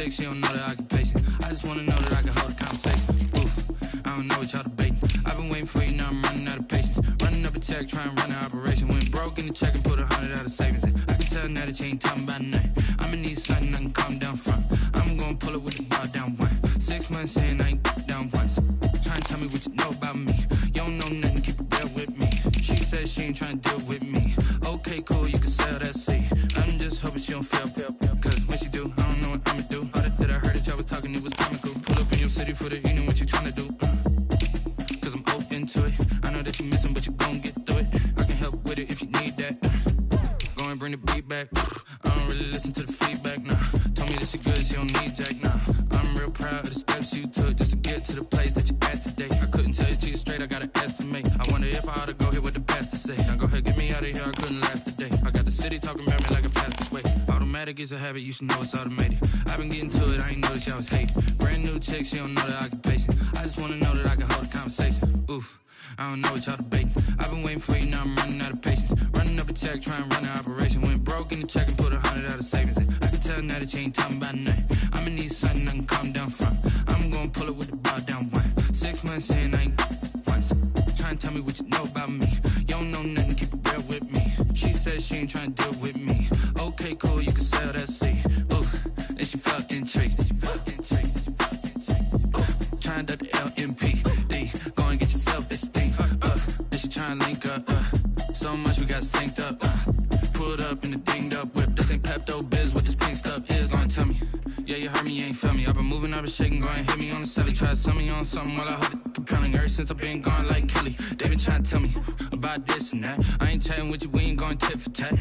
chick, she don't know that I can pace it. I just wanna know that I can hold a conversation. Ooh, I don't know what y'all debating. I've been waiting for you, now I'm running out of patience. Running up a check, trying to run an operation. Went broke in the check and put 100 out of savings in. I can tell now that you ain't talking about nothing. I'ma need something I can calm down from. I'm gonna pull it with the bar down one. 6 months in, I ain't down once. Trying to tell me what you know about me. You don't know nothing, keep it real with me. She said she ain't trying to deal with me. Okay, cool, you can sell that seat. I'm just hoping she don't fail. Cause when she do, I don't know what I'ma do. All that I heard that y'all was talking, it was comical. Pull up in your city for the evening, what you trying to do? Cause I'm open to it. I know that you missing, but you gon' get through it. I can help with it if you need that. Go and bring the beat back. I don't really listen to the feedback, nah. Told me that she good, she don't need jack, nah. I'm real proud of the steps you took just to get to the place that you at today. I couldn't tell you to you straight, I gotta estimate. I wonder if I ought to go here with the pastor say. Now go ahead, get me out of here, I couldn't last a day. I got the city talking about me like a pastor's way. Automatic is a habit, you should know it's automated. I've been getting to it, I ain't noticed y'all was hating. Brand new chick, she don't know that I can pace it. I just wanna know that I can hold a conversation. Oof, I don't know what y'all debating. I've been waiting for you, now I'm running out of patience. Running up a check, trying to run an operation. Went broke in the check and put 100 out of savings in. I can tell now that you ain't talking about nothing. I'ma need something I can calm down from. I'm gonna pull it with the bar down one. 6 months in, I ain't once. Trying to tell me what you know about me. You don't know nothing, keep it real with me. She said she ain't trying to deal with me. Okay, cool, you can sell that seat. Ooh, and she felt intrigued. Trying to the LMPD. Go and get your self-esteem. And she trying to link up. So much we got synced up. Pulled up in the dinged up whip. This ain't Pepto-Biz, what this pink stuff is. Don't tell me. Yeah, you heard me, you ain't feel me. I've been moving, I've been shaking, go and hit me on the celly. Try to sell me on something while I hold it compelling. Ever since I've been gone like Kelly, they been trying to tell me about this and that. I ain't chatting with you, we ain't going tit for tat.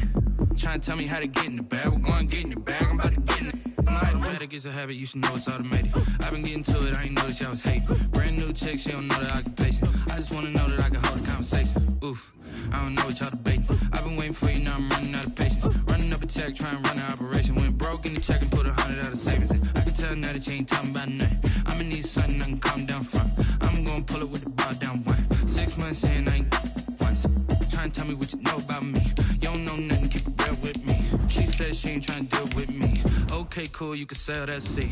Trying to tell me how to get in the bag. We're going to get in the bag, I'm about to get in it. Automatic is a habit, you should know it's automated. I've been getting to it, I ain't noticed y'all was hating. Brand new chick, she don't know that I can pace it. I just wanna know that I can hold a conversation. Oof, I don't know what y'all debating. I've been waiting for you, now I'm running out of patience. Running up a check, trying to run an operation. Went broke in the check and put 100 out of savings in. I can tell now that you ain't talking about nothing. I'ma need something I can calm down from. I'm gonna pull it with the bar down one. 6 months in, I ain't once. Trying to tell me what you know about me. You don't know nothing, keep it real with me. She said she ain't trying to deal with me. Okay, cool, you can sell that seat.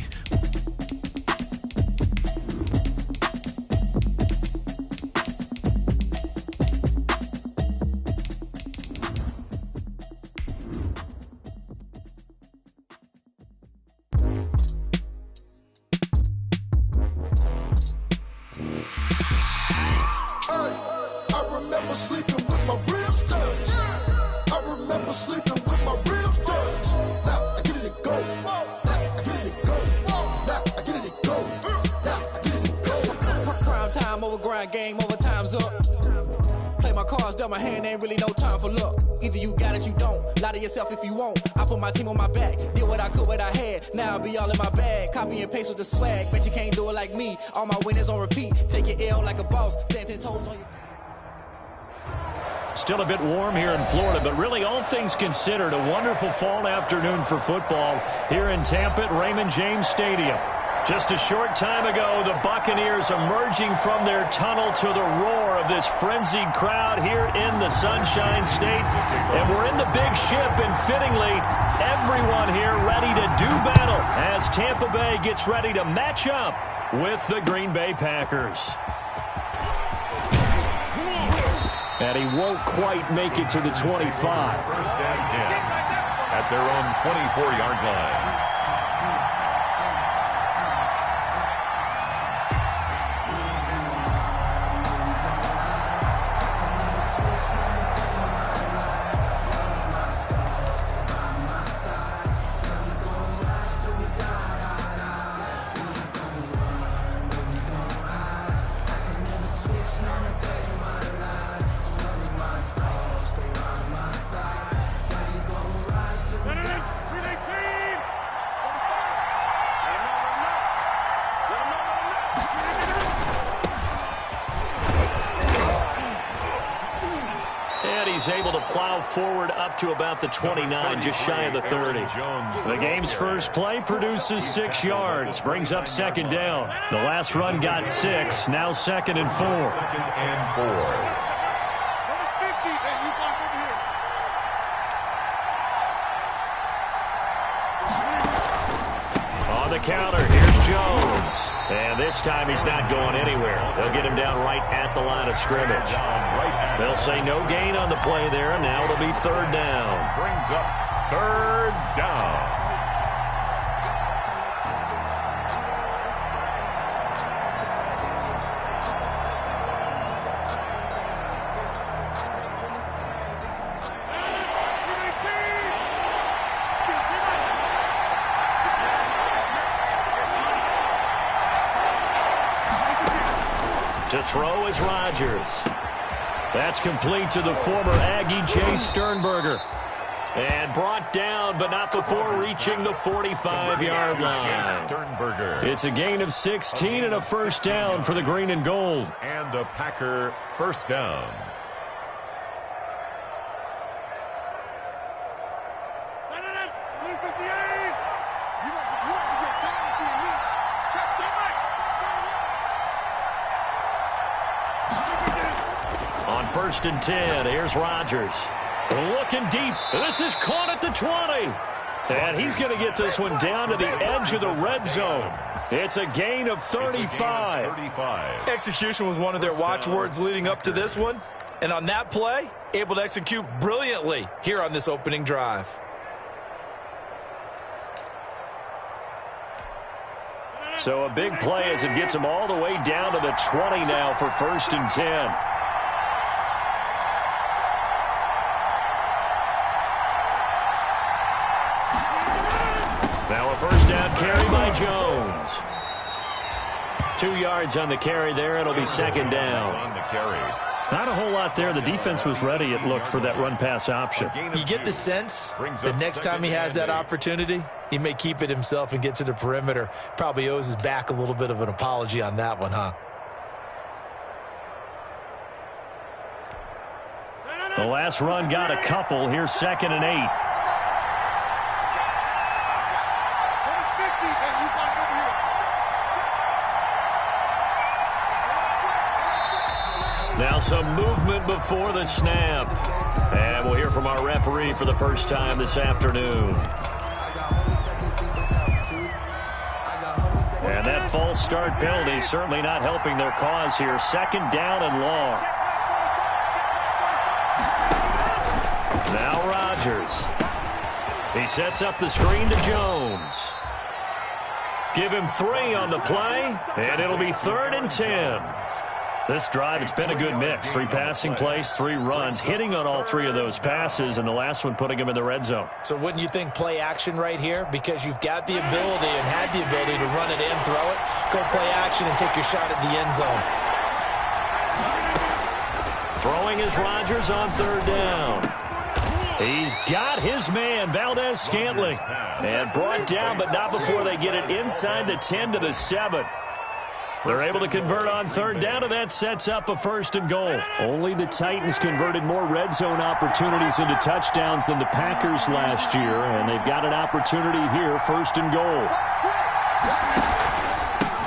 Game over, time's up. Play my cards, dealt my hand, ain't really no time for luck. Either you got it, you don't. Lie to yourself if you won't. I put my team on my back, did what I could, what I had. Now I'll be all in my bag. Copy and paste with the swag. Bet you can't do it like me. All my winners on repeat. Take your L like a boss. Stand 10 toes on your. Still a bit warm here in Florida, but really all things considered, a wonderful fall afternoon for football here in Tampa at Raymond James Stadium. Just a short time ago, the Buccaneers emerging from their tunnel to the roar of this frenzied crowd here in the Sunshine State. And we're in the big ship, and fittingly, everyone here ready to do battle as Tampa Bay gets ready to match up with the Green Bay Packers. And he won't quite make it to the 25. First and 10 at their own 24-yard line. He's able to plow forward up to about the 29, just shy of the 30. The game's first play produces 6 yards, brings up second down. The last run got 6, now second and 4. Second and 4. On the counter. Here's Jones. And this time he's not going anywhere. They'll get him down right at the line of scrimmage. They'll say no gain on the play there, and now it'll be third down. Brings up third down. To throw is Rodgers. That's complete to the former Aggie Jay Sternberger. And brought down, but not before reaching the 45-yard line. Sternberger. It's a gain of 16 and a first down for the green and gold. And a Packer first down. On 1st and 10, here's Rodgers. Looking deep. This is caught at the 20. And he's going to get this one down to the edge of the red zone. It's a gain of 35. Execution was one of their watchwords leading up to this one. And on that play, able to execute brilliantly here on this opening drive. So a big play as it gets him all the way down to the 20 now for 1st and 10. Now a first down carry by Jones. 2 yards on the carry there. It'll be second down. On the carry. Not a whole lot there. The defense was ready, it looked, for that run-pass option. You get the sense that next time he has that opportunity, he may keep it himself and get to the perimeter. Probably owes his back a little bit of an apology on that one, huh? The last run got a couple. Here's 2nd and 8. Now some movement before the snap. And we'll hear from our referee for the first time this afternoon. And that false start penalty certainly not helping their cause here. 2nd down and long. Now Rodgers. He sets up the screen to Jones. Give him 3 on the play, and it'll be 3rd and 10. This drive, it's been a good mix. 3 passing plays, 3 runs, hitting on all 3 of those passes, and the last one putting him in the red zone. So wouldn't you think play action right here? Because you've got the ability and had the ability to run it in, throw it, go play action, and take your shot at the end zone. Throwing is Rodgers on 3rd down. He's got his man, Valdez-Scantling. And brought down, but not before they get it inside the 10 to the 7. They're able to convert on 3rd down, and that sets up a 1st and goal. Only the Titans converted more red zone opportunities into touchdowns than the Packers last year, and they've got an opportunity here, 1st and goal.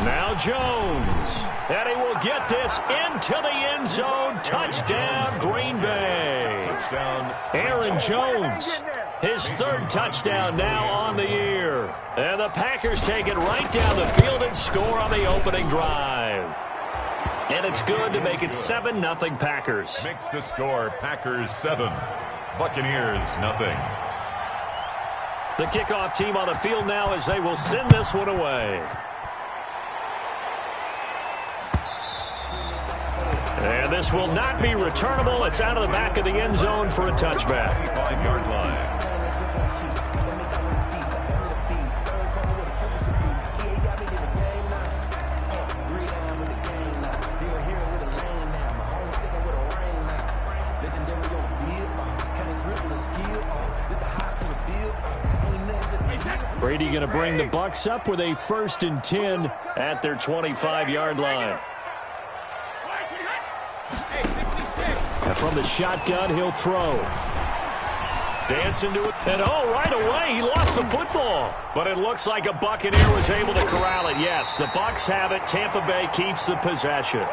Now Jones, and he will get this into the end zone. Touchdown, Green Bay. Touchdown. Aaron Jones, his 3rd touchdown now on the year. And the Packers take it right down the field and score on the opening drive. And it's good to make it 7-0 Packers. Makes the score Packers 7, Buccaneers 0. The kickoff team on the field now as they will send this one away. And this will not be returnable. It's out of the back of the end zone for a touchback. 25-yard line. Brady going to bring the Bucs up with a 1st and 10 at their 25-yard line. And from the shotgun, he'll throw. Dance into it. And right away, he lost the football. But it looks like a Buccaneer was able to corral it. Yes, the Bucs have it. Tampa Bay keeps the possession.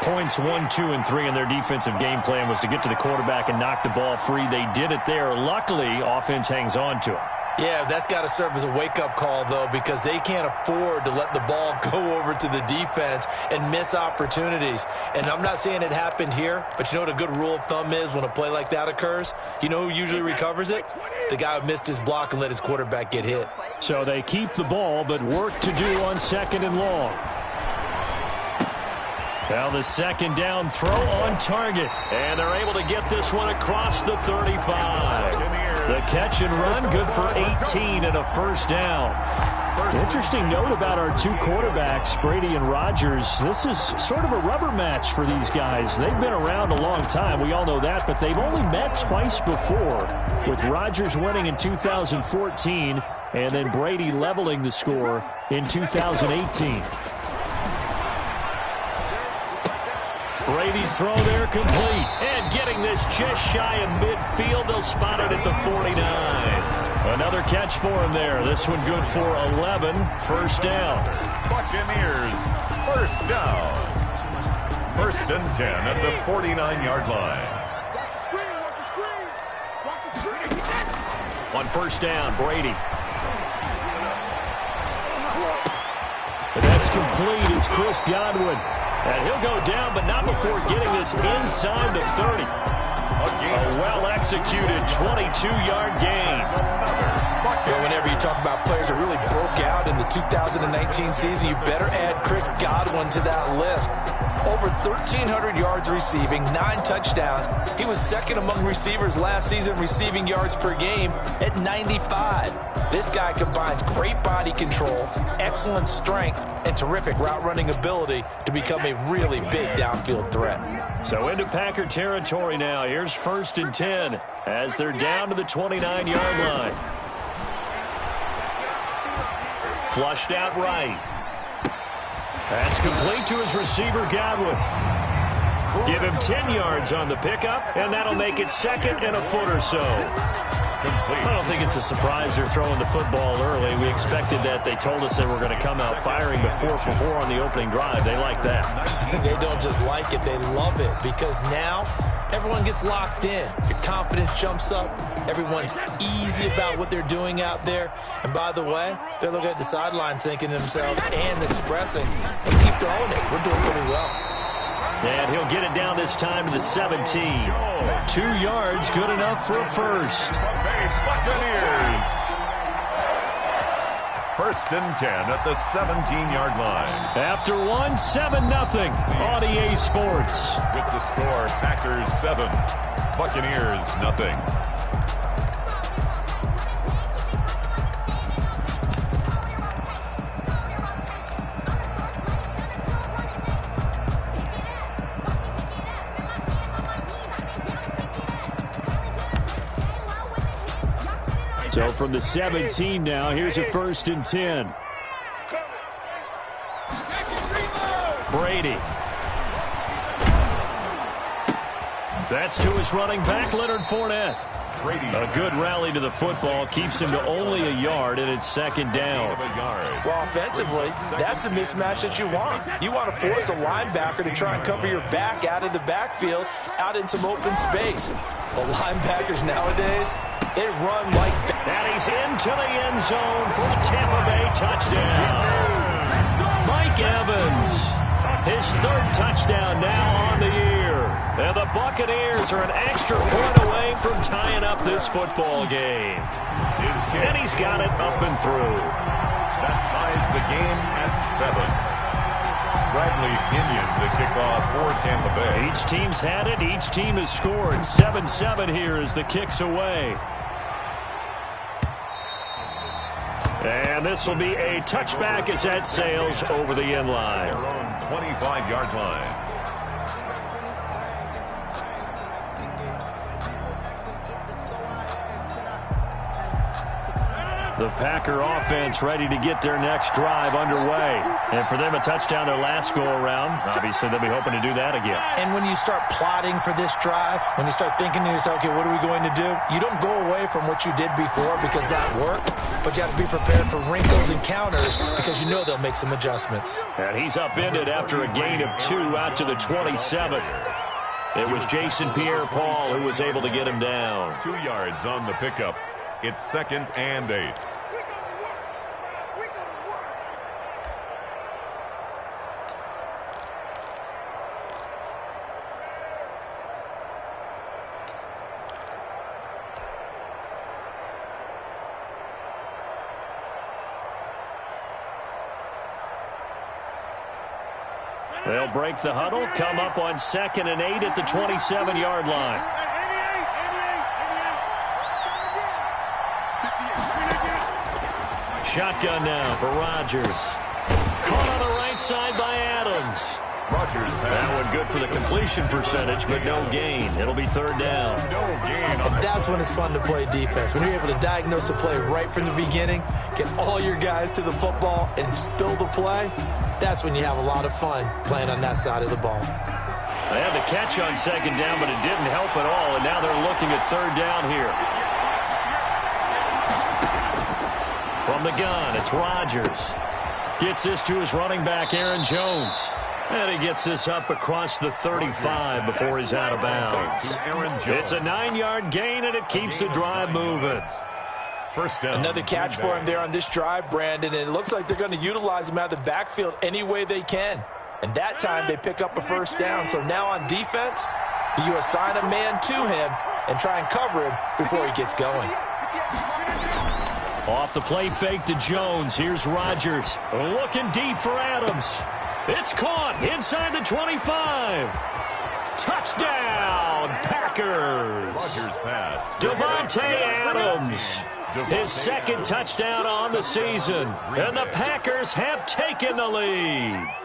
Points 1, 2, and 3 in their defensive game plan was to get to the quarterback and knock the ball free. They did it there. Luckily, offense hangs on to it. Yeah, that's got to serve as a wake-up call, though, because they can't afford to let the ball go over to the defense and miss opportunities. And I'm not saying it happened here, but you know what a good rule of thumb is when a play like that occurs? You know who usually recovers it? The guy who missed his block and let his quarterback get hit. So they keep the ball, but work to do on 2nd and long. Now the 2nd down throw on target. And they're able to get this one across the 35. The catch and run, good for 18 and a 1st down. Interesting note about our two quarterbacks, Brady and Rodgers. This is sort of a rubber match for these guys. They've been around a long time. We all know that, but they've only met twice before, with Rodgers winning in 2014 and then Brady leveling the score in 2018. Brady's throw there complete. And getting this just shy of midfield. They'll spot it at the 49. Another catch for him there. This one good for 11. 1st down. Buccaneers, 1st down. 1st and 10 at the 49-yard line. On 1st down, Brady. And that's complete. It's Chris Godwin. And he'll go down, but not before getting this inside the 30. A well-executed 22-yard gain. Well, whenever you talk about players that really broke out in the 2019 season, you better add Chris Godwin to that list. Over 1,300 yards receiving, 9 touchdowns. He was 2nd among receivers last season receiving yards per game at 95. This guy combines great body control, excellent strength, and terrific route running ability to become a really big downfield threat. So into Packer territory now. Here's 1st and 10 as they're down to the 29-yard line. Flushed out right. That's complete to his receiver, Godwin. Give him 10 yards on the pickup, and that'll make it 2nd and a foot or so. I don't think it's a surprise they're throwing the football early. We expected that. They told us they were going to come out firing, but 4 for 4 on the opening drive. They like that. They don't just like it, they love it, because now everyone gets locked in. Your confidence jumps up. Everyone's easy about what they're doing out there. And by the way, they're looking at the sideline thinking to themselves and expressing, let's keep throwing it. We're doing pretty well. And he'll get it down this time to the 17. 2 yards, good enough for a first. Buccaneers. 1st and 10 at the 17-yard line. After one, 7-0 on EA Sports. With the score, Packers 7, Buccaneers 0. So from the 17 now, here's a 1st and 10. Brady. That's to his running back, Leonard Fournette. A good rally to the football keeps him to only a yard, and it's 2nd down. Well, offensively, that's the mismatch that you want. You want to force a linebacker to try and cover your back out of the backfield, out in some open space. The linebackers nowadays, they run like that. And he's into the end zone for a Tampa Bay touchdown. Mike Evans, his 3rd touchdown now on the year. And the Buccaneers are an extra point away from tying up this football game. And he's got it up and through. That ties the game at 7. Bradley Pinion the kickoff for Tampa Bay. Each team's had it. Each team has scored. 7-7 here as the kick's away. And this will be a touchback as that sails over the end line. Their own 25-yard line. The Packer offense ready to get their next drive underway. And for them, a touchdown their last go-around. Obviously, they'll be hoping to do that again. And when you start plotting for this drive, when you start thinking to yourself, okay, what are we going to do? You don't go away from what you did before because that worked, but you have to be prepared for wrinkles and counters because you know they'll make some adjustments. And he's upended after a gain of 2 out to the 27. It was Jason Pierre-Paul who was able to get him down. 2 yards on the pickup. It's 2nd and 8. They'll break the huddle, come up on 2nd and 8 at the 27-yard line. Shotgun now for Rodgers. Caught on the right side by Adams. Rodgers. That one good for the completion percentage, but no gain. It'll be 3rd down. No gain. And that's when it's fun to play defense. When you're able to diagnose a play right from the beginning, get all your guys to the football, and spill the play, that's when you have a lot of fun playing on that side of the ball. They had the catch on 2nd down, but it didn't help at all, and now they're looking at 3rd down here. From the gun, it's Rodgers. Gets this to his running back, Aaron Jones. And he gets this up across the 35 before he's out of bounds. It's a 9-yard gain, and it keeps the drive moving. First down. Another catch for him there on this drive, Brandon, and it looks like they're going to utilize him out of the backfield any way they can. And that time they pick up a 1st down. So now on defense, you assign a man to him and try and cover him before he gets going. Off the play fake to Jones. Here's Rodgers. Looking deep for Adams. It's caught inside the 25. Touchdown, Packers. Rodgers pass. Davante Adams. His 2nd touchdown on the season. And the Packers have taken the lead.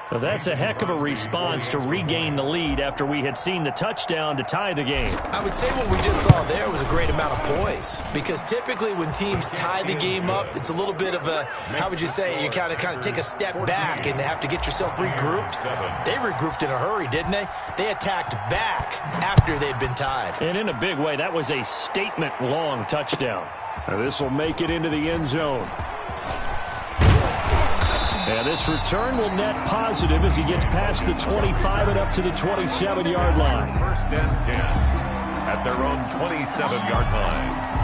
Well, that's a heck of a response to regain the lead after we had seen the touchdown to tie the game. I would say what we just saw there was a great amount of poise, because typically when teams tie the game up, it's a little bit of a, how would you say, you kind of take a step back and have to get yourself regrouped. They regrouped in a hurry, didn't they? They attacked back after they'd been tied. And in a big way, that was a statement-long touchdown. Now this will make it into the end zone. And this return will net positive as he gets past the 25 and up to the 27-yard line. 1st and 10 at their own 27-yard line.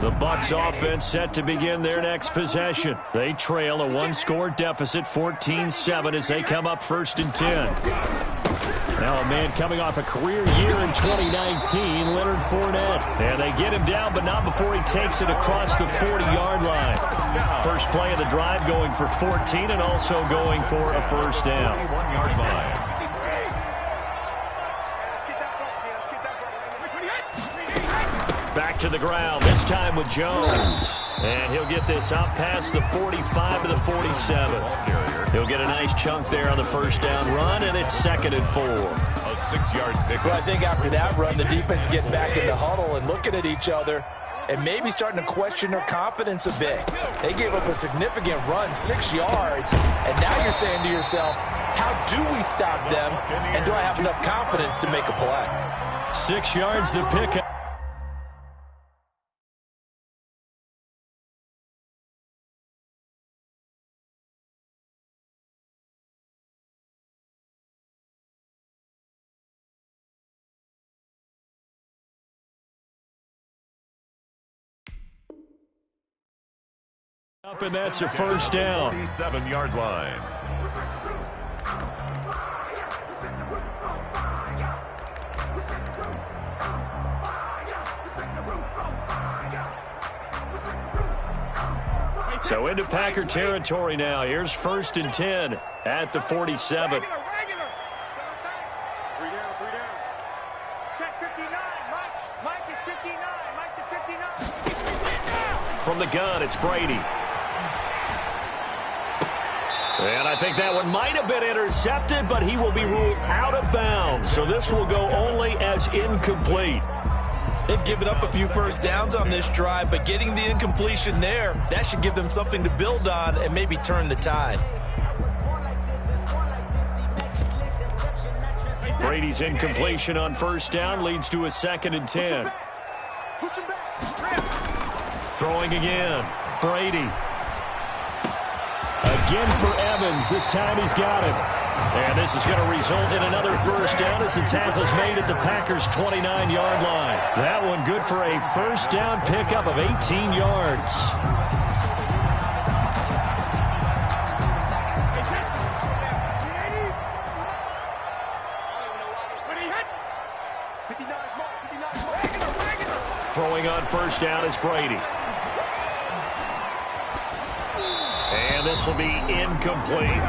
The Bucs offense set to begin their next possession. They trail a 1-score deficit, 14-7, as they come up 1st and 10. Now a man coming off a career year in 2019, Leonard Fournette. And they get him down, but not before he takes it across the 40-yard line. First play of the drive going for 14 and also going for a 1st down. 21-yard line. Back to the ground, this time with Jones. And he'll get this up past the 45 to the 47. He'll get a nice chunk there on the 1st down run, and it's 2nd and 4. A 6-yard pick. Well, I think after that run, the defense get back in the huddle and looking at each other and maybe starting to question their confidence a bit. They gave up a significant run, 6 yards, and now you're saying to yourself, how do we stop them, and do I have enough confidence to make a play? 6 yards the pickup. Up, and that's a 1st down. 47-yard line. So into Packer territory now. Here's 1st and 10 at the 47. From the gun, it's Brady. And I think that one might have been intercepted, but he will be ruled out of bounds. So this will go only as incomplete. They've given up a few 1st downs on this drive, but getting the incompletion there, that should give them something to build on and maybe turn the tide. Brady's incompletion on 1st down leads to a 2nd and 10. Throwing again. Brady. Again for Evans. This time he's got him. And this is going to result in another first down as the tackle's made at the Packers' 29-yard line. That one good for a first down pickup of 18 yards. Throwing on first down is Brady. And this will be incomplete.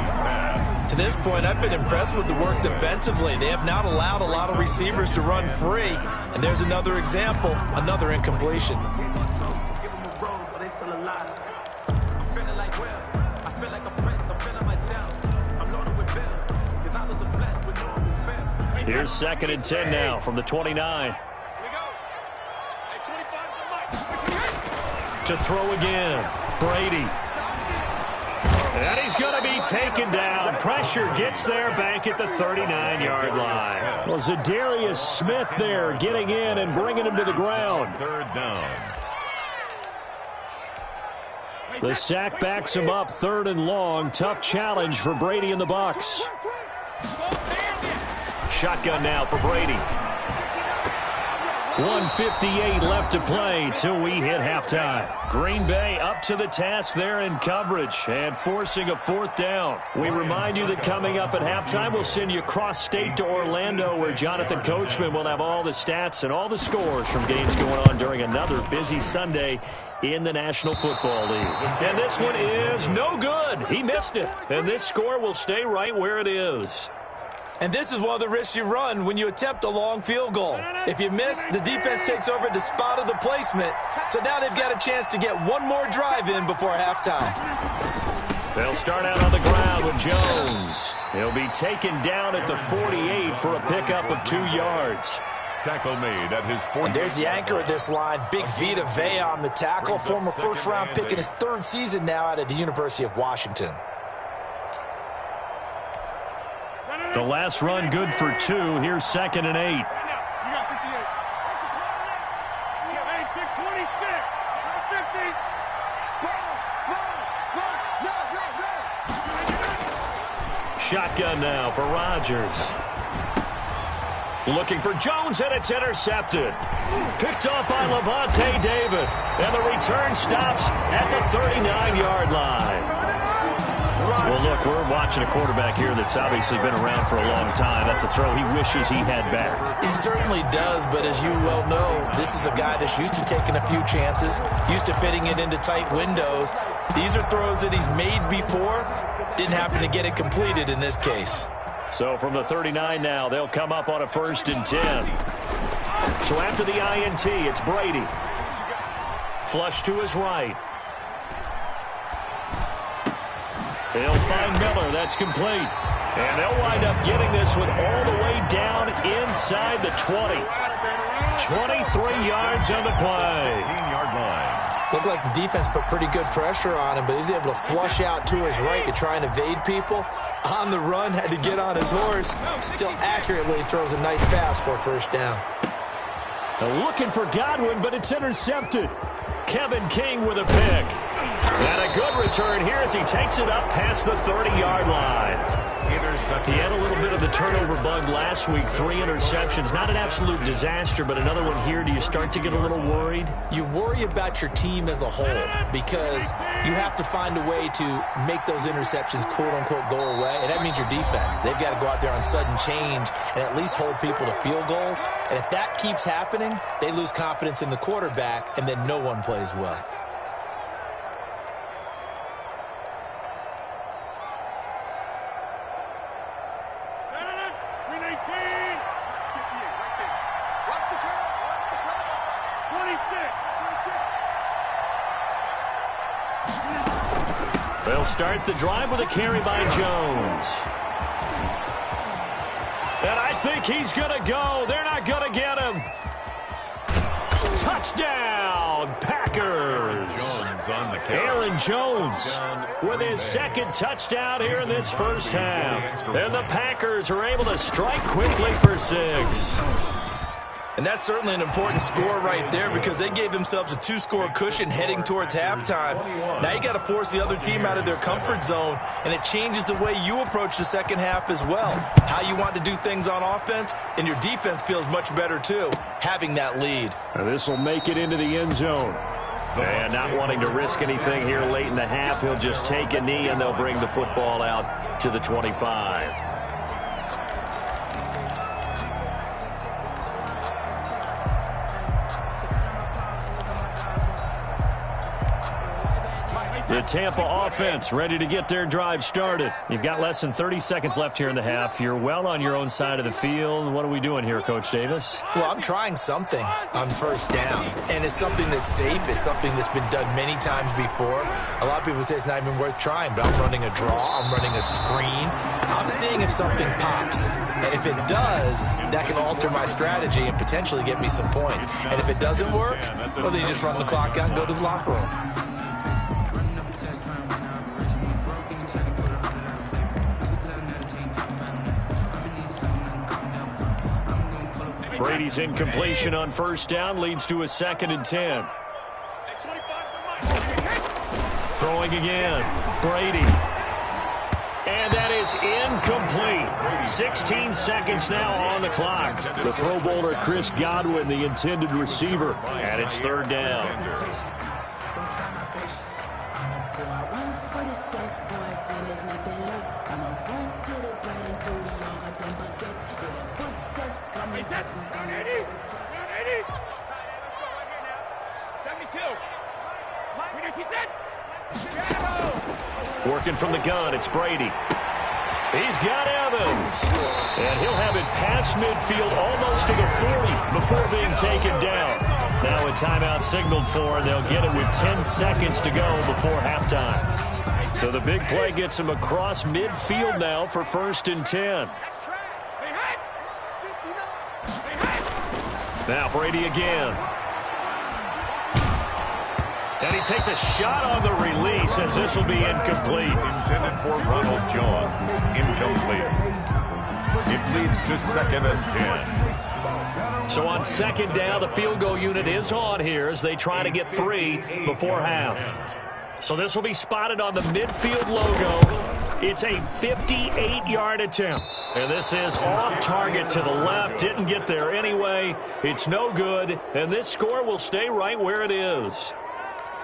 To this point, I've been impressed with the work defensively. They have not allowed a lot of receivers to run free. And there's another example, another incompletion. Here's 2nd and 10 now from the 29. To throw again. Brady. And he's going to be taken down. Pressure gets there back at the 39-yard line. Well, Zadarius Smith there getting in and bringing him to the ground. 3rd down. The sack backs him up 3rd and long. Tough challenge for Brady and the Bucs. Shotgun now for Brady. 1:58 left to play till we hit halftime. Green Bay up to the task there in coverage and forcing a 4th down. We remind you that coming up at halftime, we'll send you cross-state to Orlando, where Jonathan Coachman will have all the stats and all the scores from games going on during another busy Sunday in the National Football League. And this one is no good. He missed it. And this score will stay right where it is. And this is one of the risks you run when you attempt a long field goal. If you miss, the defense takes over at the spot of the placement. So now they've got a chance to get one more drive in before halftime. They'll start out on the ground with Jones. He'll be taken down at the 48 for a pickup of 2 yards. Tackle made at his 40. And there's the anchor of this line, Big Vita Vea on the tackle, former first-round pick in his 3rd season now out of the University of Washington. The last run good for 2. Here's 2nd and 8. Shotgun now for Rodgers. Looking for Jones, and it's intercepted. Picked off by Levante David. And the return stops at the 39-yard line. Well, look, we're watching a quarterback here that's obviously been around for a long time. That's a throw he wishes he had back. He certainly does, but as you well know, this is a guy that's used to taking a few chances, used to fitting it into tight windows. These are throws that he's made before. Didn't happen to get it completed in this case. So from the 39 now, they'll come up on a 1st and 10. So after the INT, it's Brady. Flush to his right. They'll find Miller. That's complete. And they'll wind up getting this one all the way down inside the 20. 23 yards on the play. 15-yard line. Looked like the defense put pretty good pressure on him, but he's able to flush out to his right to try and evade people. On the run, had to get on his horse. Still accurately throws a nice pass for a 1st down. Looking for Godwin, but it's intercepted. Kevin King with a pick. And a good return here as he takes it up past the 30-yard line. He had a little bit of the turnover bug last week. 3 interceptions. Not an absolute disaster, but another one here. Do you start to get a little worried? You worry about your team as a whole because you have to find a way to make those interceptions, quote-unquote, go away, and that means your defense. They've got to go out there on sudden change and at least hold people to field goals. And if that keeps happening, they lose confidence in the quarterback, and then no one plays well. They'll start the drive with a carry by Jones. And I think he's going to go. They're not going to get him. Touchdown, Packers. Jones on the carry. Aaron Jones with his 2nd touchdown here in this first half. And the Packers are able to strike quickly for 6. And that's certainly an important score right there because they gave themselves a 2-score cushion heading towards halftime. Now you got to force the other team out of their comfort zone, and it changes the way you approach the second half as well. How you want to do things on offense, and your defense feels much better too, having that lead. This will make it into the end zone. And not wanting to risk anything here late in the half, he'll just take a knee, and they'll bring the football out to the 25. The Tampa offense ready to get their drive started. You've got less than 30 seconds left here in the half. You're well on your own side of the field. What are we doing here, Coach Davis? Well, I'm trying something on first down, and it's something that's safe. It's something that's been done many times before. A lot of people say it's not even worth trying, but I'm running a draw. I'm running a screen. I'm seeing if something pops, and if it does, that can alter my strategy and potentially get me some points. And if it doesn't work, well, then you just run the clock out and go to the locker room. Brady's incompletion on first down leads to a 2nd and 10. Throwing again. Brady. And that is incomplete. 16 seconds now on the clock. The Pro Bowler Chris Godwin, the intended receiver, and it's 3rd down. Working from the gun, it's Brady. He's got Evans. And he'll have it past midfield almost to the 40 before being taken down. Now a timeout signaled for, and they'll get it with 10 seconds to go before halftime. So the big play gets him across midfield now for 1st and 10. Now Brady again. And he takes a shot on the release as this will be incomplete. Intended for Ronald Jones. Incomplete. It leads to 2nd and 10. So on 2nd down, the field goal unit is on here as they try to get 3 before half. So this will be spotted on the midfield logo. It's a 58-yard attempt. And this is off target to the left. Didn't get there anyway. It's no good. And this score will stay right where it is.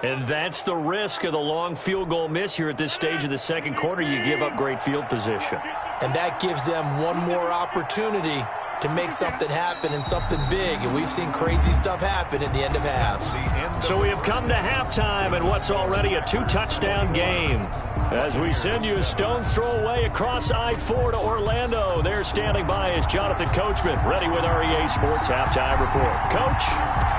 And that's the risk of the long field goal miss here at this stage of the second quarter. You give up great field position. And that gives them one more opportunity to make something happen and something big. And we've seen crazy stuff happen at the end of halves. So we have come to halftime and what's already a 2-touchdown game. As we send you a stone's throw away across I-4 to Orlando. There standing by is Jonathan Coachman, ready with our EA Sports Halftime Report. Coach,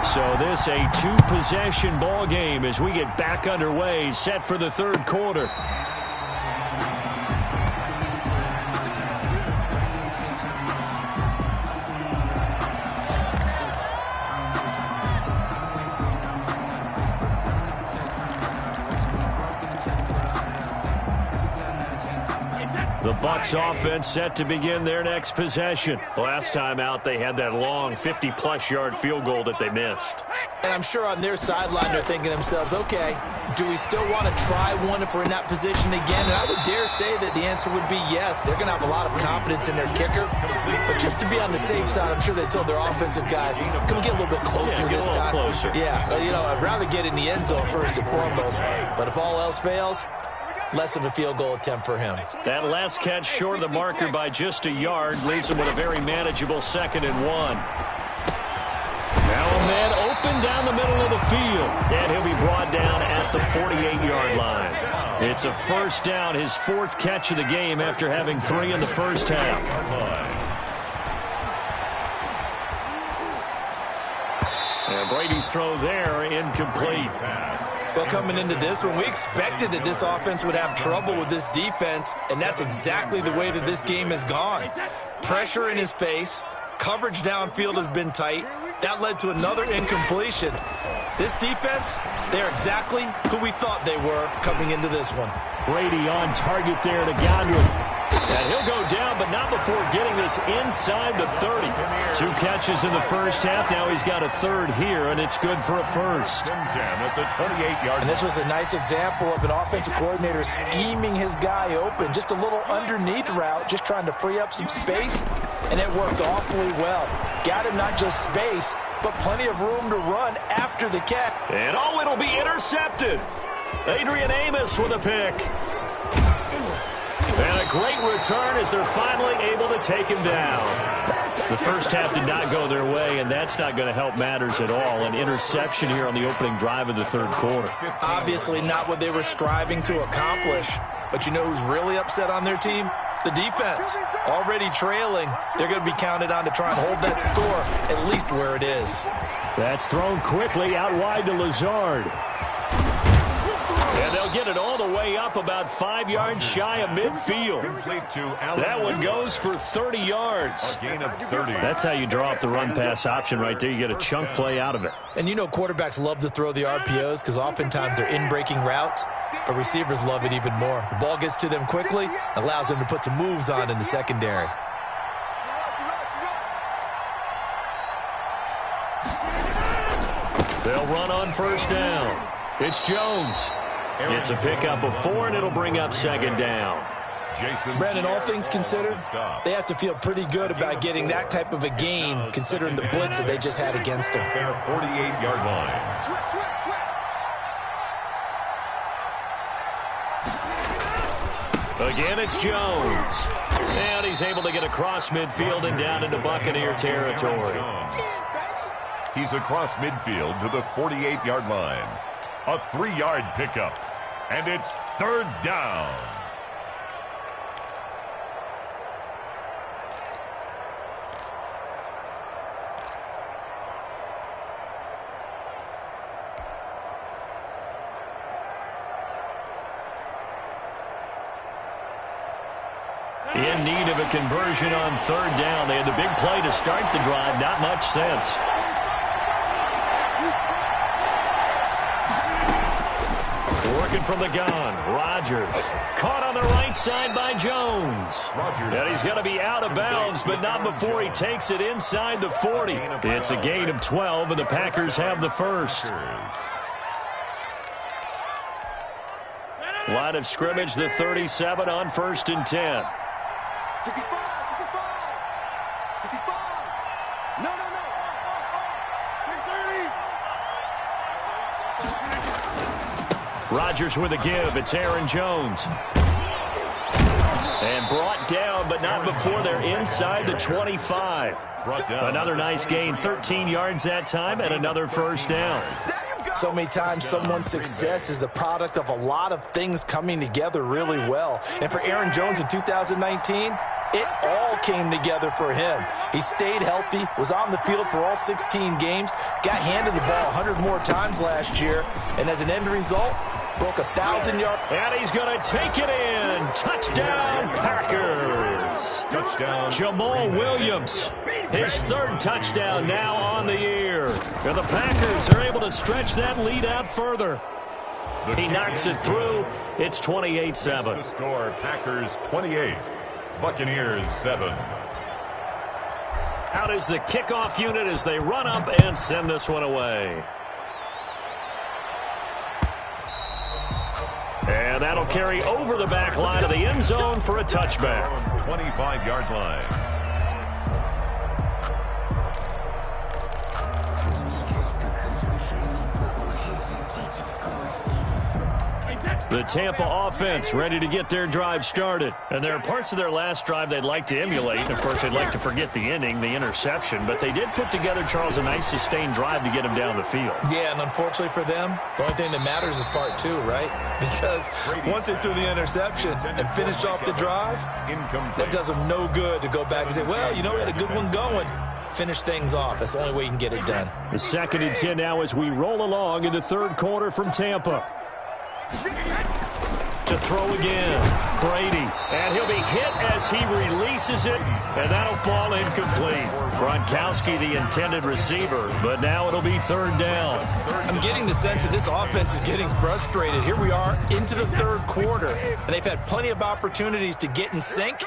so this a 2-possession ball game as we get back underway, set for the 3rd quarter. The Bucs offense set to begin their next possession. Last time out, they had that long 50-plus yard field goal that they missed. And I'm sure on their sideline they're thinking to themselves, okay, do we still want to try one if we're in that position again? And I would dare say that the answer would be yes. They're going to have a lot of confidence in their kicker. But just to be on the safe side, I'm sure they told their offensive guys, can we get a little bit closer this time? Closer. Yeah, you know, I'd rather get in the end zone first and foremost. But if all else fails, less of a field goal attempt for him. That last catch short of the marker by just a yard leaves him with a very manageable 2nd and 1. Now a man open down the middle of the field, and he'll be brought down at the 48-yard line. It's a 1st down, his 4th catch of the game after having 3 in the first half. And Brady's throw there, incomplete. Well, coming into this one, we expected that this offense would have trouble with this defense, and that's exactly the way that this game has gone. Pressure in his face, coverage downfield has been tight. That led to another incompletion. This defense, they're exactly who we thought they were coming into this one. Brady on target there to Godwin. And he'll go down, but not before getting us inside the 30. 2 catches in the first half. Now he's got a third here, and it's good for a first. 10 at the 28-yard. And this was a nice example of an offensive coordinator scheming his guy open. Just a little underneath route, just trying to free up some space, and it worked awfully well. Got him not just space, but plenty of room to run after the catch. And it'll be intercepted. Adrian Amos with a pick. And a great return as they're finally able to take him down. The first half did not go their way, and that's not going to help matters at all. An interception here on the opening drive of the third quarter. Obviously not what they were striving to accomplish. But you know who's really upset on their team? The defense. Already trailing. They're going to be counted on to try and hold that score at least where it is. That's thrown quickly out wide to Lazard. And they'll get it all the way up about 5 yards shy of midfield. That one goes for 30 yards. A gain of 30. That's how you draw up the run-pass option right there. You get a chunk play out of it. And you know quarterbacks love to throw the RPOs because oftentimes they're in-breaking routes, but receivers love it even more. The ball gets to them quickly, allows them to put some moves on in the secondary. They'll run on first down. It's Jones. It's a pickup of 4, and it'll bring up second down. Brandon, all things considered, they have to feel pretty good about getting that type of a gain, considering the blitz that they just had against them. Their 48-yard line. Again, it's Jones. And he's able to get across midfield and down into Buccaneer territory. He's across midfield to the 48-yard line. A 3-yard pickup. And it's third down. In need of a conversion on third down. They had the big play to start the drive. Not much sense. Working from the gun. Rodgers. Caught on the right side by Jones. And he's going to be out of bounds, but not before he takes it inside the 40. It's a gain of 12, and the Packers have the first. Line of scrimmage, the 37 on 1st and 10. Rodgers with a give. It's Aaron Jones. And brought down, but not before they're inside the 25. Another nice gain, 13 yards that time, and another first down. So many times someone's success is the product of a lot of things coming together really well. And for Aaron Jones in 2019, it all came together for him. He stayed healthy, was on the field for all 16 games, got handed the ball 100 more times last year, and as an end result, broke 1,000 yards. And he's going to take it in. Touchdown, Packers. Touchdown. Jamal Williams. His third touchdown now on the year. And the Packers are able to stretch that lead out further. He knocks it through. It's 28-7. The score, Packers 28, Buccaneers 7. Out is the kickoff unit as they run up and send this one away. And that'll carry over the back line of the end zone for a touchback. 25-yard line. The Tampa offense ready to get their drive started. And there are parts of their last drive they'd like to emulate. Of course, they'd like to forget the ending, the interception. But they did put together, Charles, a nice sustained drive to get him down the field. Yeah, and unfortunately for them, the only thing that matters is part 2, right? Because once they threw the interception and finished off the drive, that does them no good to go back and say, well, you know, we had a good one going. Finish things off. That's the only way you can get it done. The 2nd and 10 now as we roll along in the third quarter from Tampa. To throw again, Brady, and he'll be hit as he releases it, and that'll fall incomplete. Gronkowski, the intended receiver, but now it'll be third down. I'm getting the sense that this offense is getting frustrated. Here we are into the third quarter, and they've had plenty of opportunities to get in sync,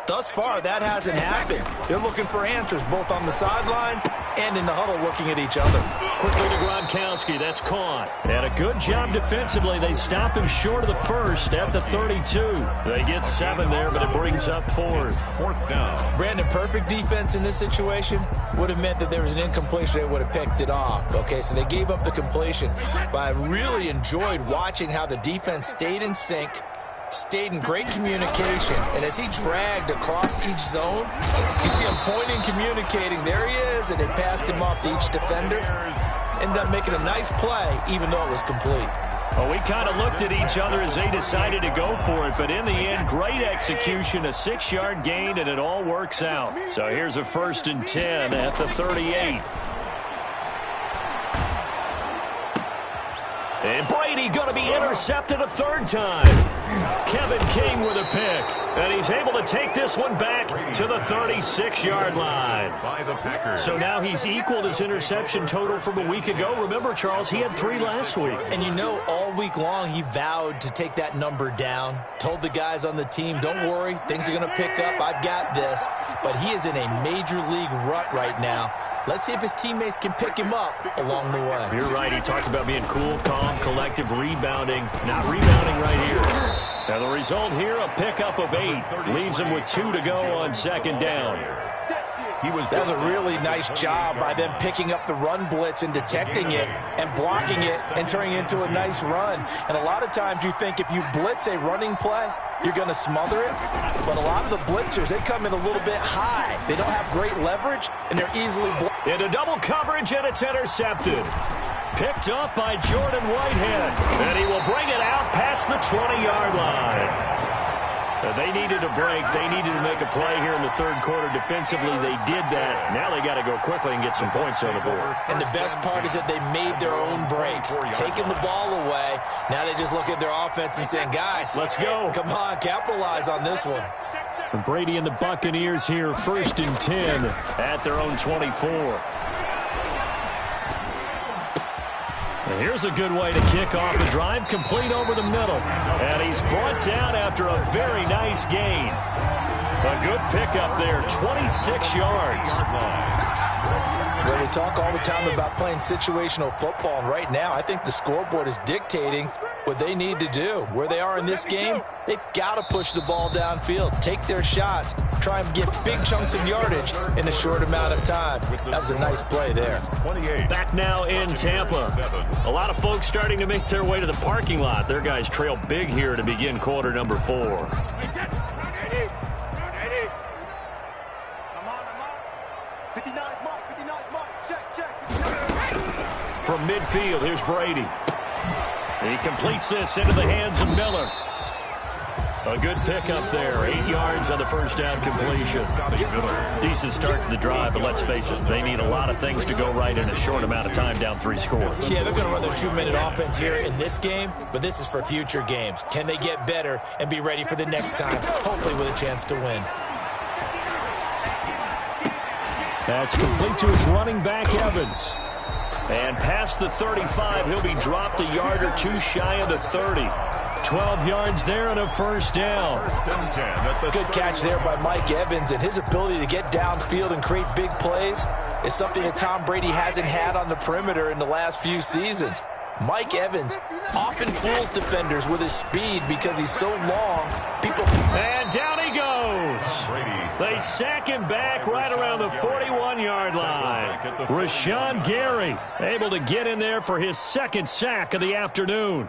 Thus far, that hasn't happened. They're looking for answers both on the sidelines and in the huddle looking at each other. Quickly to Gronkowski. That's caught. And a good job defensively. They stop him short of the first at the 32. They get 7 there, but it brings up 4th. 4th down. Brandon, perfect defense in this situation would have meant that there was an incompletion. They would have picked it off. Okay, so they gave up the completion. But I really enjoyed watching how the defense stayed in sync, stayed in great communication, and as he dragged across each zone, you see him pointing, communicating. There he is, and they passed him off to each defender. Ended up making a nice play, even though it was complete. Well, we kind of looked at each other as they decided to go for it, but in the end, great execution, a 6-yard gain, and it all works out. So here's a 1st and 10 at the 38. And Brady going to be intercepted a 3rd time. Kevin King with a pick. And he's able to take this one back to the 36-yard line. By the Packers. So now he's equaled his interception total from a week ago. Remember, Charles, he had 3 last week. And you know, all week long, he vowed to take that number down. Told the guys on the team, don't worry, things are going to pick up. I've got this. But he is in a major league rut right now. Let's see if his teammates can pick him up along the way. You're right. He talked about being cool, calm, collective, rebounding. Not rebounding right here. Now the result here, a pickup of 8. Leaves him with 2 to go on 2nd down. That was a really nice job by them picking up the run blitz and detecting it and blocking it and turning it into a nice run. And a lot of times you think if you blitz a running play, you're going to smother it. But a lot of the blitzers, they come in a little bit high. They don't have great leverage, and they're easily blocked. Into double coverage, and it's intercepted. Picked up by Jordan Whitehead. And he will bring it out past the 20-yard line. They needed a break. They needed to make a play here in the 3rd quarter defensively. They did that. Now they got to go quickly and get some points on the board. And the best part is that they made their own break. Taking the ball away. Now they just look at their offense and saying, guys, let's go. Come on, capitalize on this one. And Brady and the Buccaneers here, 1st and 10 at their own 24. And here's a good way to kick off a drive, complete over the middle. And he's brought down after a very nice gain. A good pickup there, 26 yards. Well, we talk all the time about playing situational football, and right now I think the scoreboard is dictating what they need to do. Where they are in this game, they've got to push the ball downfield, take their shots, try and get big chunks of yardage in a short amount of time. That was a nice play there. 28. Back now in Tampa. A lot of folks starting to make their way to the parking lot. Their guys trail big here to begin quarter number 4. From midfield, here's Brady. He completes this into the hands of Miller. A good pickup there. 8 yards on the 1st down completion. Decent start to the drive, but let's face it, they need a lot of things to go right in a short amount of time, down 3 scores. Yeah, they're going to run their 2-minute offense here in this game, but this is for future games. Can they get better and be ready for the next time, hopefully with a chance to win? That's complete to his running back, Evans. And past the 35, he'll be dropped a yard or 2 shy of the 30. 12 yards there and a 1st down. Good catch there by Mike Evans, and his ability to get downfield and create big plays is something that Tom Brady hasn't had on the perimeter in the last few seasons. Mike Evans often fools defenders with his speed because he's so long. And down he goes. They sack him back right around the 41-yard line. Rashawn Gary able to get in there for his 2nd sack of the afternoon.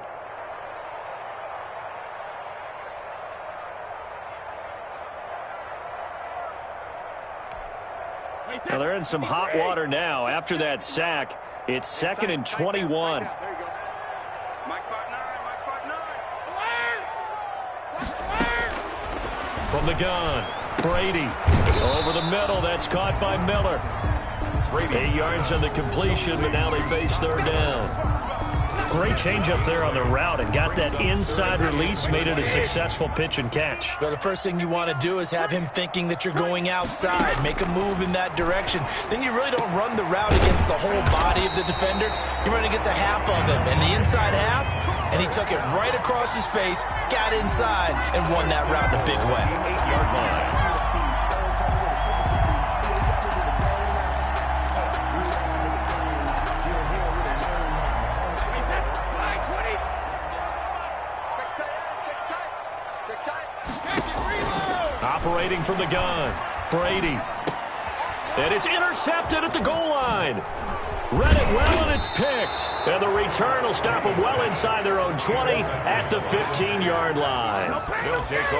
Now they're in some hot water now. After that sack, it's 2nd and 21. From the gun, Brady over the middle. That's caught by Miller. 8 yards on the completion, but now they face 3rd down. Great change up there on the route and got that inside release, made it a successful pitch and catch. Well, the first thing you want to do is have him thinking that you're going outside, make a move in that direction. Then you really don't run the route against the whole body of the defender. You run against a half of him, and the inside half, and he took it right across his face, got inside, and won that route in a big way. returning from the gun. Brady. And it's intercepted at the goal line. Read it well, and it's picked. And the return will stop them well inside their own 20 at the 15-yard line.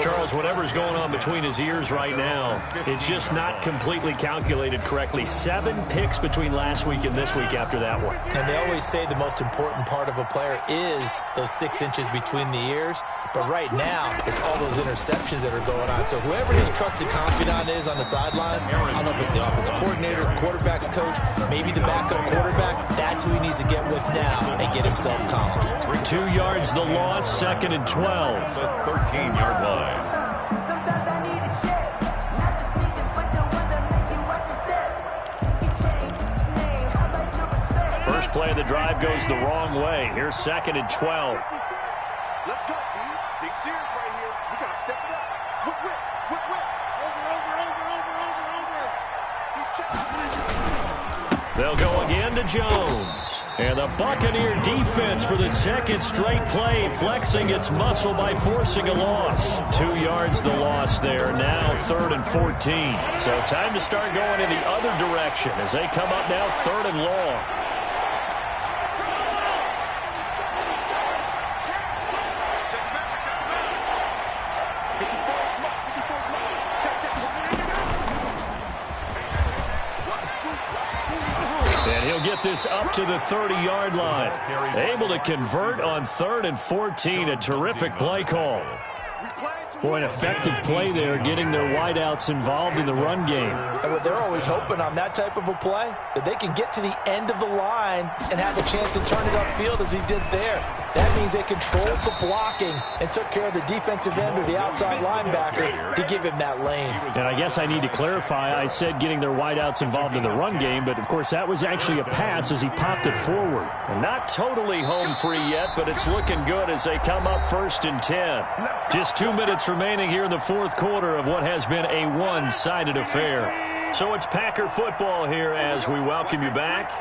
Charles, whatever's going on between his ears right now, it's just not completely calculated correctly. 7 picks between last week and this week after that one. And they always say the most important part of a player is those 6 inches between the ears. But right now, it's all those interceptions that are going on. So whoever his trusted confidant is on the sidelines, I don't know if it's the offensive coordinator, the quarterback's coach, maybe the backup quarterback, that's who he needs to get with now and get himself calm. 2 yards the loss, 2nd and 12. The 13-yard line. Sometimes I need a check, not the sneakers, but the ones that make you watch your step. You change name, how about your respect? First play of the drive goes the wrong way. Here's 2nd and 12. Let's go, D. Big series right here. You got to step it up. Whip, whip, whip, whip. Over. He's checking. They'll go again to Jones. And the Buccaneer defense for the 2nd straight play, flexing its muscle by forcing a loss. 2 yards the loss there. Now 3rd and 14. So time to start going in the other direction as they come up now 3rd and long. And he'll get this up to the 30-yard line. Able to convert on 3rd and 14. A terrific play call. Boy, an effective play there, getting their wideouts involved in the run game. And what they're always hoping on that type of a play, that they can get to the end of the line and have a chance to turn it upfield as he did there. That means they controlled the blocking and took care of the defensive end or the outside linebacker to give him that lane. And I guess I need to clarify, I said getting their wideouts involved in the run game, but of course that was actually a pass as he popped it forward. And not totally home free yet, but it's looking good as they come up 1st and 10. Just 2 minutes remaining here in the 4th quarter of what has been a one-sided affair. So it's Packer football here as we welcome you back.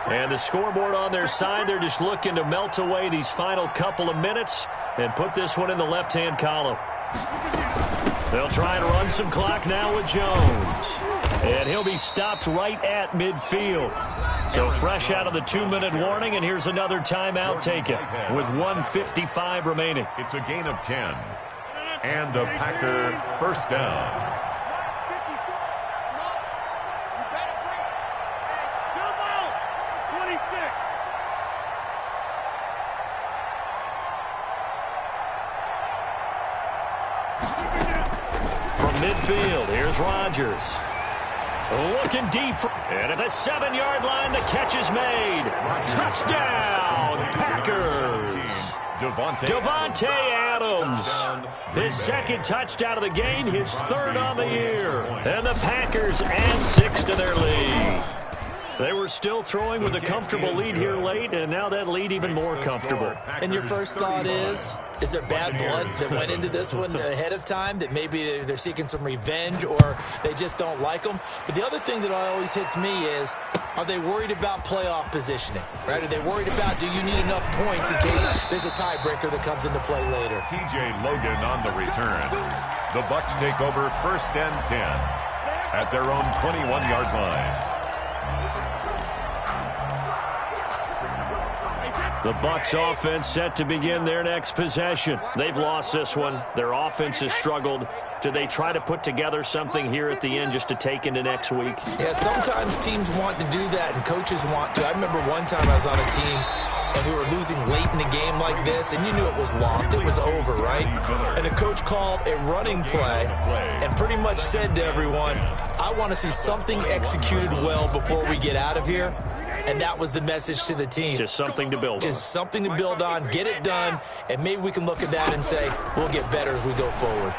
And the scoreboard on their side, they're just looking to melt away these final couple of minutes and put this one in the left-hand column. They'll try and run some clock now with Jones. And he'll be stopped right at midfield. So fresh out of the 2-minute warning, and here's another timeout taken with 1:55 remaining. It's a gain of 10. And a Packer first down. Midfield, here's Rodgers. Looking deep, and at the 7-yard line, the catch is made. Touchdown, Packers. Devontae Adams. His 2nd touchdown of the game, his 3rd on the year. And the Packers add 6 to their lead. They were still throwing with a comfortable lead here late, and now that lead even more comfortable. And your first thought is there bad blood that went into this one ahead of time, that maybe they're seeking some revenge or they just don't like them? But the other thing that always hits me is, are they worried about playoff positioning? Right? Are they worried about, do you need enough points in case there's a tiebreaker that comes into play later? TJ Logan on the return. The Bucs take over 1st and 10 at their own 21-yard line. The Bucs offense set to begin their next possession. They've lost this one. Their offense has struggled. Do they try to put together something here at the end just to take into next week? Yeah, sometimes teams want to do that and coaches want to. I remember one time I was on a team and we were losing late in the game like this, and you knew it was lost. It was over, right? And the coach called a running play and pretty much said to everyone, I want to see something executed well before we get out of here. And that was the message to the team. Just something to build on. Just something to build on, get it done, and maybe we can look at that and say, we'll get better as we go forward.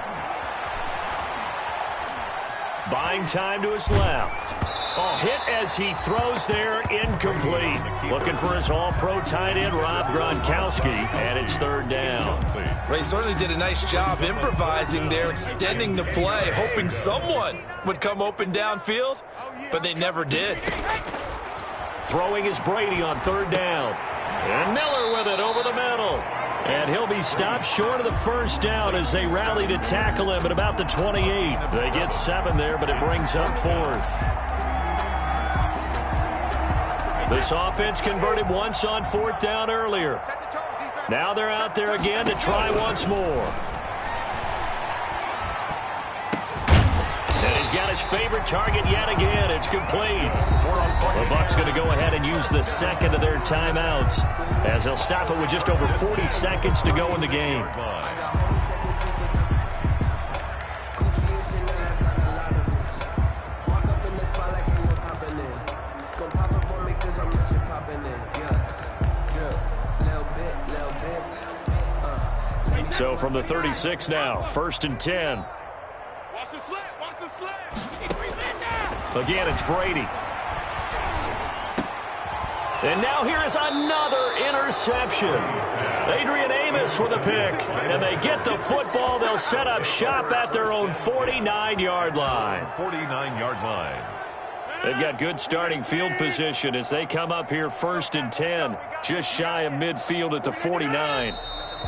Buying time to his left. Oh, hit as he throws there, incomplete. Looking for his all-pro tight end, Rob Gronkowski, and it's 3rd down. Well, he certainly did a nice job improvising there, extending the play, hoping someone would come open downfield, but they never did. Throwing is Brady on 3rd down. And Miller with it over the middle. And he'll be stopped short of the first down as they rally to tackle him at about the 28. They get 7 there, but it brings up 4th. This offense converted once on 4th down earlier. Now they're out there again to try once more. And he's got his favorite target yet again. It's complete. The Bucs going to go ahead and use the second of their timeouts as they'll stop it with just over 40 seconds to go in the game. So from the 36 now, 1st and 10. Watch the slant. Watch the slant. Again, it's Brady. And now here is another interception. Adrian Amos with a pick. And they get the football. They'll set up shop at their own 49-yard line. 49-yard line. They've got good starting field position as they come up here 1st and 10. Just shy of midfield at the 49.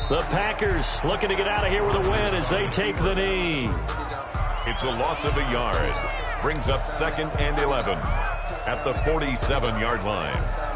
The Packers looking to get out of here with a win as they take the knee. It's a loss of a yard. Brings up 2nd and 11 at the 47-yard line.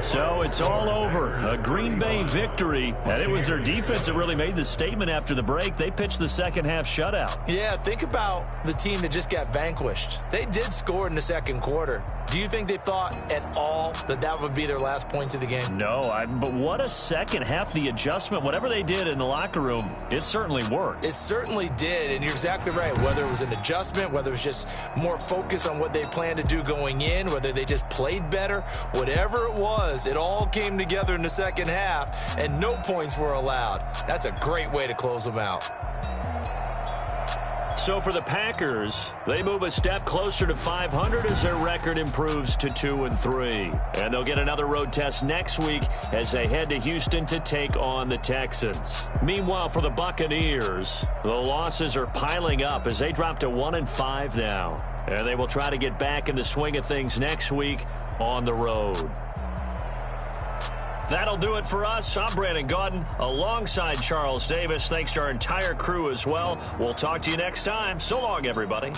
So it's all over. A Green Bay victory. And it was their defense that really made the statement after the break. They pitched the second-half shutout. Yeah, think about the team that just got vanquished. They did score in the second quarter. Do you think they thought at all that that would be their last points of the game? No, but what a second half. The adjustment, whatever they did in the locker room, it certainly worked. It certainly did, and you're exactly right. Whether it was an adjustment, whether it was just more focus on what they planned to do going in, whether they just played better, whatever it was, it all came together in the second half, and no points were allowed. That's a great way to close them out. So for the Packers, they move a step closer to 500 as their record improves to 2-3. And they'll get another road test next week as they head to Houston to take on the Texans. Meanwhile, for the Buccaneers, the losses are piling up as they drop to 1-5 now. And they will try to get back in the swing of things next week on the road. That'll do it for us. I'm Brandon Gaudin alongside Charles Davis. Thanks to our entire crew as well. We'll talk to you next time. So long, everybody.